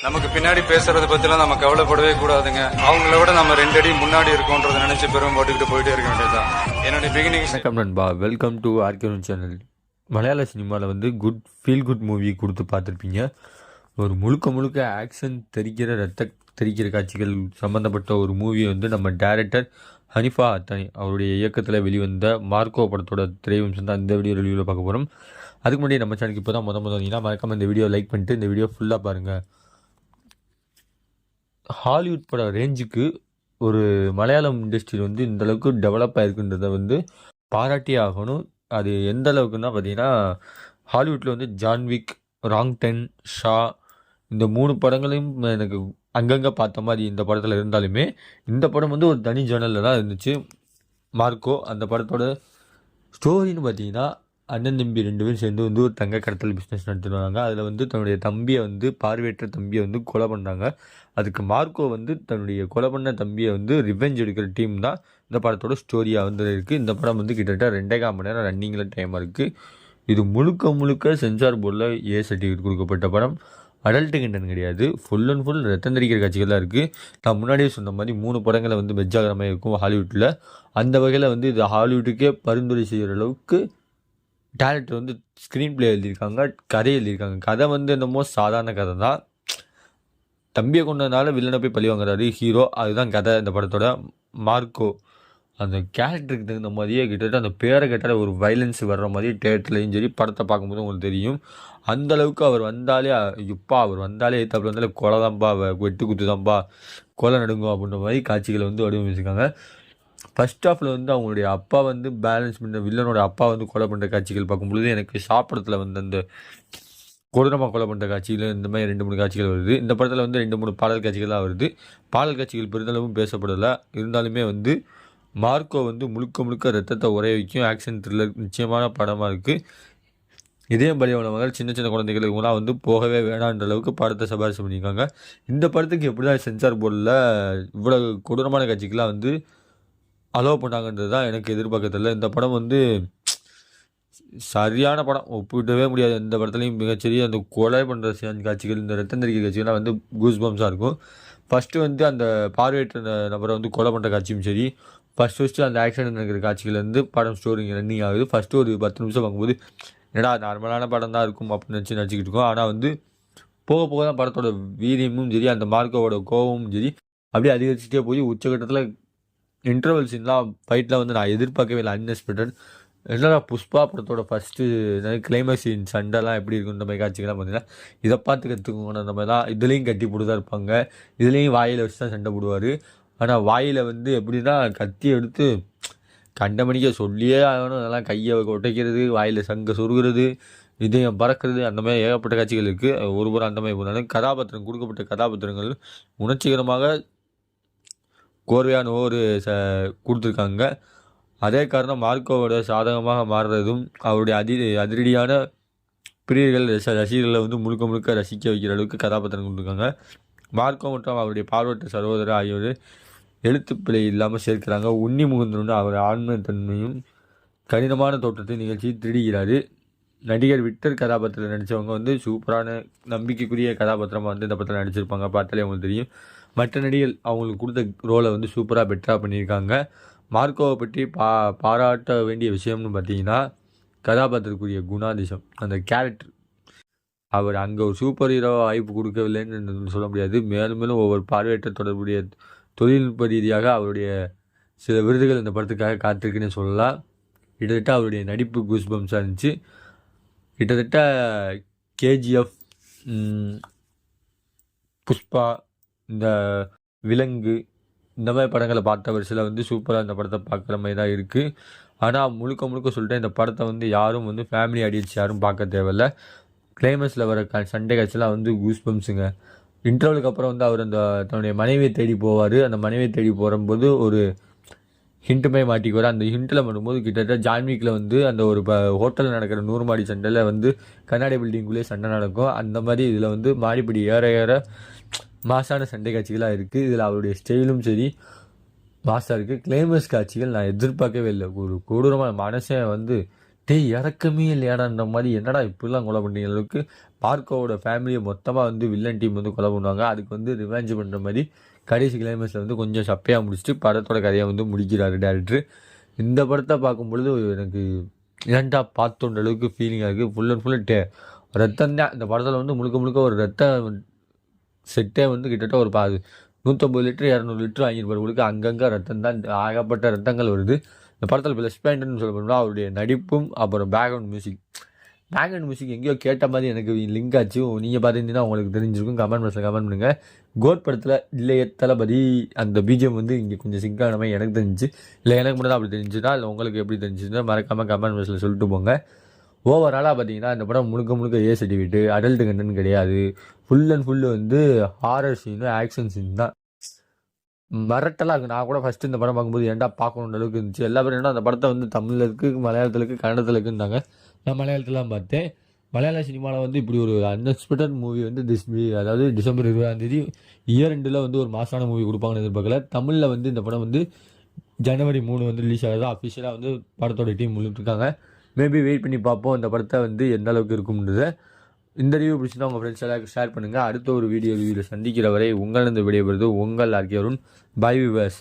நமக்கு பின்னாடி பேசுறதை பத்திலாம் நம்ம கவலைப்படவே கூடாதுங்க. அவங்கள விட நம்ம 2 அடி முன்னாடி இருக்கோன்றதை நினைச்சு பெரும் போட்டுக்கிட்டு போயிட்டே இருக்க வேண்டியதுதான். என்னுடைய பிகினிங். வணக்கம் நண்பா, வெல்கம் டு ஆர்கேன் சேனல். மலையாள சினிமாவில் வந்து ஃபீல் குட் மூவி கொடுத்து பார்த்துருப்பீங்க. ஒரு முழுக்க ஆக்ஷன் தெரிக்கிற காட்சிகள் சம்மந்தப்பட்ட ஒரு மூவியை வந்து நம்ம டைரக்டர் ஹனிஃபா அத்தானி அவருடைய இயக்கத்தில் வெளிவந்த மார்க்கோ படத்தோட திரைவம்சம் தான் இந்த வீடியோ ரிவ்யூவில் பார்க்க போகிறோம். அதுக்கு முன்னாடி நம்ம சேனலுக்கு இப்போ தான் வந்தீங்கன்னா மறக்காம இந்த வீடியோ லைக் பண்ணிட்டு இந்த வீடியோ ஃபுல்லாக பாருங்கள். ஹாலிவுட் பட ரேஞ்சுக்கு ஒரு மலையாளம் இண்டஸ்ட்ரி வந்து இந்தளவுக்கு டெவலப் ஆகிருக்குன்றதை வந்து பாராட்டியே ஆகணும். அது எந்த அளவுக்குன்னா பார்த்தீங்கன்னா, ஹாலிவுட்டில் வந்து ஜான்விக், ராங் 10, ஷா இந்த 3 படங்களையும் எனக்கு அங்கங்கே பார்த்த மாதிரி இந்த படத்தில் இருந்தாலுமே இந்த படம் வந்து ஒரு தனி ஜேர்னலில் தான் இருந்துச்சு. மார்க்கோ அந்த படத்தோட ஸ்டோரின்னு பார்த்தீங்கன்னா, அண்ணன் தம்பி 2 பேரும் சேர்ந்து வந்து ஒரு தங்க கடத்தல் பிஸ்னஸ் நடத்திட்டு வராங்க. அதில் வந்து தன்னுடைய தம்பியை வந்து பார்வையற்ற தம்பியை வந்து கொலை பண்ணாங்க. அதுக்கு மார்க்கோ வந்து தன்னுடைய கொலை பண்ண தம்பியை வந்து ரிவெஞ்ச் எடுக்கிற டீம் தான் இந்த படத்தோட ஸ்டோரியாக வந்து இருக்குது. இந்த படம் வந்து கிட்டத்தட்ட 2.25 மணி நேரம் ரன்னிங்கில் டைமாக இருக்குது. இது முழுக்க சென்சார் போர்டில் ஏ சர்டிஃபிகேட் கொடுக்கப்பட்ட படம். அடல்ட்டு கண்டென்ட் கிடையாது. ஃபுல் அண்ட் ஃபுல் ரத்தம் தெரிக்கிற காட்சிகள் தான் இருக்குது. நான் முன்னாடியே சொன்ன மாதிரி 3 படங்களை வந்து வெஜ்ஜாகிற மாதிரி இருக்கும் ஹாலிவுட்டில். அந்த வகையில் வந்து இது ஹாலிவுட்டுக்கே பரிந்துரை செய்கிற அளவுக்கு டேரக்டர் வந்து ஸ்க்ரீன் பிளே எழுதியிருக்காங்க, கதை எழுதியிருக்காங்க. கதை வந்து என்னமோ சாதாரண கதை தான். தம்பியை கொண்டதுனால வில்லனை போய் பழி வாங்குறாரு ஹீரோ, அதுதான் கதை இந்த படத்தோட. மார்க்கோ அந்த கேரக்டருக்கு தகுந்த மாதிரியே கிட்டத்தட்ட அந்த பேரை கேட்டால் ஒரு வைலன்ஸ் வர்ற மாதிரி தேட்டர்லையும் சரி படத்தை பார்க்கும்போது உங்களுக்கு தெரியும். அந்தளவுக்கு அவர் வந்தாலே தப்பில் வந்தாலே கொலை தான்ப்பா, வெட்டு குத்து தான்ப்பா, கொலை நடுங்கும் அப்படின்ற மாதிரி காட்சிகளை வந்து வடிவமைச்சிருக்காங்க. ஃபர்ஸ்ட் ஹாஃபில் வந்து அவங்களுடைய அப்பா வந்து பேலன்ஸ் பண்ண வில்லனோட அப்பா வந்து கொலை பண்ணுற காட்சிகள் பார்க்கும்பொழுது எனக்கு சாப்பிடத்தில் வந்து அந்த கொடூரமாக கொலை பண்ணுற காட்சிகள் இந்த மாதிரி 2-3 காட்சிகள் வருது. இந்த படத்தில் வந்து 2-3 பாடல் காட்சிகள் தான் வருது. பாடல் காட்சிகள் பெரிதளவும் பேசப்படலை. இருந்தாலுமே வந்து மார்க்கோ வந்து முழுக்க ரத்தத்தை உரைய வைக்கும் ஆக்ஷன் த்ரில்லர் நிச்சயமான படமாக இருக்குது. இதயம் பலியானவர்கள் சின்ன குழந்தைகளுக்கு முன்னாடி வந்து போகவே வேணான்ற அளவுக்கு படத்தை சிபாரிசு பண்ணியிருக்காங்க. இந்த படத்துக்கு எப்படி தான் சென்சார் போர்டில் இவ்வளோ கொடூரமான காட்சிக்கெலாம் வந்து அலோவ் பண்ணாங்கன்றது தான் எனக்கு எதிர்பார்க்கறதில்ல. இந்த படம் வந்து சரியான படம், ஒப்பிடவே முடியாது. எந்த படத்துலையும் மிகச்சரிய அந்த கொலை பண்ணுற காட்சிகள், இந்த ரத்தம் தெரிக்கிற காட்சிகள்லாம் வந்து கூஸ் பம்ஸாக இருக்கும். ஃபஸ்ட்டு வந்து அந்த பார்வையற்ற நபரை வந்து கொலை பண்ணுற காட்சியும் சரி, ஃபஸ்ட்டு அந்த ஆக்சிடென்ட் நடக்கிற காட்சிகள் வந்து படம் ஸ்டோரி ரன்னிங் ஆகுது. ஃபஸ்ட்டு ஒரு 10 நிமிஷம் பார்க்கும்போது என்னடா நார்மலான படம் தான் இருக்கும் அப்படின்னு நினச்சிக்கிட்டு இருக்கோம். ஆனால் வந்து போக தான் படத்தோட வீரியமும் சரி, அந்த மார்க்கோட கோபமும் சரி அப்படியே அதிகரிச்சுட்டே போய் உச்சகட்டத்தில் இன்டர்வல் சீன்லாம் ஃபைட்லாம் வந்து நான் எதிர்பார்க்கவே இல்லை. அன்எக்ஸ்பெக்டட். என்னடா புஷ்பா படத்தோட ஃபஸ்ட்டு கிளைமேக்ஸ் சீன் சண்டைலாம் எப்படி இருக்குன்ற மாதிரி காட்சிகள்லாம் பார்த்தீங்கன்னா இதை பார்த்து கற்றுக்கோங்க. அந்த மாதிரி தான் இதுலேயும் கட்டி போட்டு தான் இருப்பாங்க. இதுலேயும் வாயில் வச்சு தான் சண்டை போடுவார். ஆனால் வாயில் வந்து எப்படின்னா கத்தி எடுத்து கண்டமணிக்க சொல்லியே ஆகணும். அதெல்லாம் கையை உடைக்கிறது, வாயில் சங்க சொருகிறது, இதயம் பறக்கிறது, அந்த மாதிரி ஏகப்பட்ட காட்சிகள் இருக்குது. ஒருபுறம் அந்த மாதிரி போனாலும் கொடுக்கப்பட்ட கதாபாத்திரங்கள் உணர்ச்சிகரமாக கோர்வையான ஒரு கொடுத்துருக்காங்க. அதே காரணம் மார்க்கோவோட சாதகமாக மாறுறதும் அவருடைய அதிரடியான பிரியர்கள் ரசிகர்களை வந்து முழுக்க ரசிக்க வைக்கிற அளவுக்கு கதாபாத்திரம் கொடுத்துருக்காங்க. மார்க்கோ மற்றும் அவருடைய பார்வையற்ற சகோதரர் ஆகியோர் எழுத்துப்பிழை இல்லாமல் சேர்க்கிறாங்க. உன்னி முகுந்தனுடன் அவர் ஆன்மத்தன்மையும் கடினமான தோற்றத்தை நிகழ்ச்சி திருடுகிறார். நடிகர் விக்டர் கதாபாத்திரத்தில் நடித்தவங்க வந்து சூப்பரான நம்பிக்கைக்குரிய கதாபாத்திரமாக வந்து இந்த படத்தில் நடிச்சிருப்பாங்க. பார்த்தாலே அவங்களுக்கு தெரியும். மற்ற நடிகர் அவங்களுக்கு கொடுத்த ரோலை வந்து சூப்பராக பெட்டராக பண்ணியிருக்காங்க. மார்க்கோவை பற்றி பாராட்ட வேண்டிய விஷயம்னு பார்த்தீங்கன்னா, கதாபாத்திரத்துக்குரிய குணாதிசம், அந்த கேரக்டர். அவர் அங்கே ஒரு சூப்பர் ஹீரோ வாய்ப்பு கொடுக்கவில்லைன்னு சொல்ல முடியாது. மேலும் ஒவ்வொரு பார்வையற்ற தொடர்புடைய தொழில்நுட்ப ரீதியாக அவருடைய சில விருதுகள் இந்த படத்துக்காக காத்திருக்குன்னு சொல்லலாம். கிட்டத்தட்ட அவருடைய நடிப்பு கூஸ் பம்ஸாக இருந்துச்சு. கிட்டத்தட்ட கேஜிஎஃப், புஷ்பா, இந்த விலங்கு இந்த மாதிரி படங்களை பார்த்தவர் சில வந்து சூப்பராக இந்த படத்தை பார்க்குற மாதிரி தான் இருக்குது. ஆனால் முழுக்க சொல்லிட்டேன், இந்த படத்தை வந்து யாரும் வந்து ஃபேமிலி ஆடியன்ஸ் யாரும் பார்க்க தேவையில்லை. கிளைமேக்ஸில் வர சண்டே காட்சிலாம் வந்து கூஸ் பம்ஸுங்க. இன்டர்வலுக்கு அப்புறம் வந்து அவர் அந்த தன்னுடைய மனைவியை தேடி போவார். அந்த மனைவியை தேடி போகும்போது ஒரு ஹிண்ட்டு மாதிரி மாட்டிக்குவார். அந்த ஹிண்ட்டில் பண்ணும்போது கிட்டத்தட்ட ஜான்விக்கில் வந்து அந்த ஒரு ஹோட்டலில் நடக்கிற 100 மாடி சண்டையில் வந்து கண்ணாடி பில்டிங்குள்ளேயே சண்டை நடக்கும். அந்த மாதிரி இதில் வந்து மாடிப்படி ஏற மாசான சண்டை காட்சிகளாக இருக்குது. இதில் அவருடைய ஸ்டைலும் சரி மாசாக இருக்குது. கிளைமேக்ஸ் காட்சிகள் நான் எதிர்பார்க்கவே இல்லை. ஒரு கொடூரமான மனசை வந்து டேய் இறக்கமே இல்லையாடான்ற மாதிரி என்னடா இப்படிலாம் கொலை பண்ணுறீங்க அளவுக்கு பார்க்கோவோட ஃபேமிலியை மொத்தமாக வந்து வில்லன் டீம் வந்து கொலை பண்ணுவாங்க. அதுக்கு வந்து ரிவெஞ்ச் பண்ணுற மாதிரி கடைசி கிளைமேக்ஸில் வந்து கொஞ்சம் சப்பையாக முடிச்சுட்டு படத்தோட கதையை வந்து முடிக்கிறாரு டேரக்டர். இந்த படத்தை பார்க்கும் பொழுது எனக்கு ஏன்டா பார்த்தோன்ற அளவுக்கு ஃபீலிங்காக இருக்குது. ஃபுல் அண்ட் ஃபுல் ரத்தம் தான் இந்த படத்தில் வந்து முழுக்க முழுக்க ஒரு ரத்த செட்டே வந்து கிட்டத்தட்ட ஒரு 150 லிட்டர் 200 லிட்டர் வாங்கியிருப்பார். உங்களுக்கு அங்கங்கே ரத்தம் தான், ஆகப்பட்ட ரத்தங்கள் வருது. இந்த படத்தில் ப்ளஸ் பாயிண்ட்னு சொல்ல போனால் அவருடைய நடிப்பும் அப்புறம் பேக்ரவுண்ட் மியூசிக் எங்கேயோ கேட்ட மாதிரி எனக்கு லிங்க் ஆச்சு. நீங்கள் பார்த்துருந்தீங்கன்னா உங்களுக்கு தெரிஞ்சிருக்கும். கமெண்ட் பாக்ஸில் கமெண்ட் பண்ணுங்கள். கோட் படத்தில் இல்லையே தளபதி அந்த பிஜிஎம் வந்து இங்கே கொஞ்சம் சிங்கான மாதிரி எனக்கு தெரிஞ்சிச்சு. இல்லை எனக்கு மட்டும் தான் அப்படி தெரிஞ்சுன்னா இல்லை உங்களுக்கு எப்படி தெரிஞ்சுன்னா மறக்காமல் கமெண்ட் பாக்ஸில் சொல்லிட்டு போங்க. ஓவராலாக பார்த்தீங்கன்னா இந்த படம் முழுக்க ஏ சர்டிஃபிகேட்டு அடல்ட் கண்டென்ட் கிடையாது. ஃபுல் அண்ட் ஃபுல்லு வந்து ஹாரர் சீனு ஆக்ஷன் சீன் தான். மிரட்டலாக இருக்குது. நான் கூட ஃபஸ்ட்டு இந்த படம் பார்க்கும்போது ஏன்டா பார்க்கணுன்ற அளவுக்கு இருந்துச்சு. எல்லா பேரும் என்ன அந்த படத்தை வந்து தமிழில் இருக்குது, மலையாளத்தில் இருக்குது, கன்னடத்தில் இருக்குன்னாங்க. நான் மலையாளத்திலாம் பார்த்தேன். மலையாள சினிமாவில் வந்து இப்படி ஒரு அன்எக்ஸ்பெக்டட் மூவி வந்து அதாவது டிசம்பர் 20ஆம் இயர் ரெண்டில் வந்து ஒரு மாசான மூவி கொடுப்பாங்கன்னு எதிர்பார்க்கல. தமிழில் வந்து இந்த படம் வந்து ஜனவரி 3 வந்து ரிலீஸ் ஆகுது. அஃபிஷியலாக வந்து படத்தோட டீம் முழுட்டுருக்காங்க. மேபி வெயிட் பண்ணி பார்ப்போம் இந்த படத்தை வந்து எந்த அளவுக்கு இருக்கும்ன்றதை. இந்த ரிவ்யூ பிடிச்சினா உங்கள் ஃப்ரெண்ட்ஸ் எல்லாருக்கும் ஷேர் பண்ணுங்கள். அடுத்த ஒரு ரிவ்யூவில் சந்திக்கிற வரை உங்கள் இந்த விடைபெறுது உங்கள் ஆர்கே அருண். By viewers.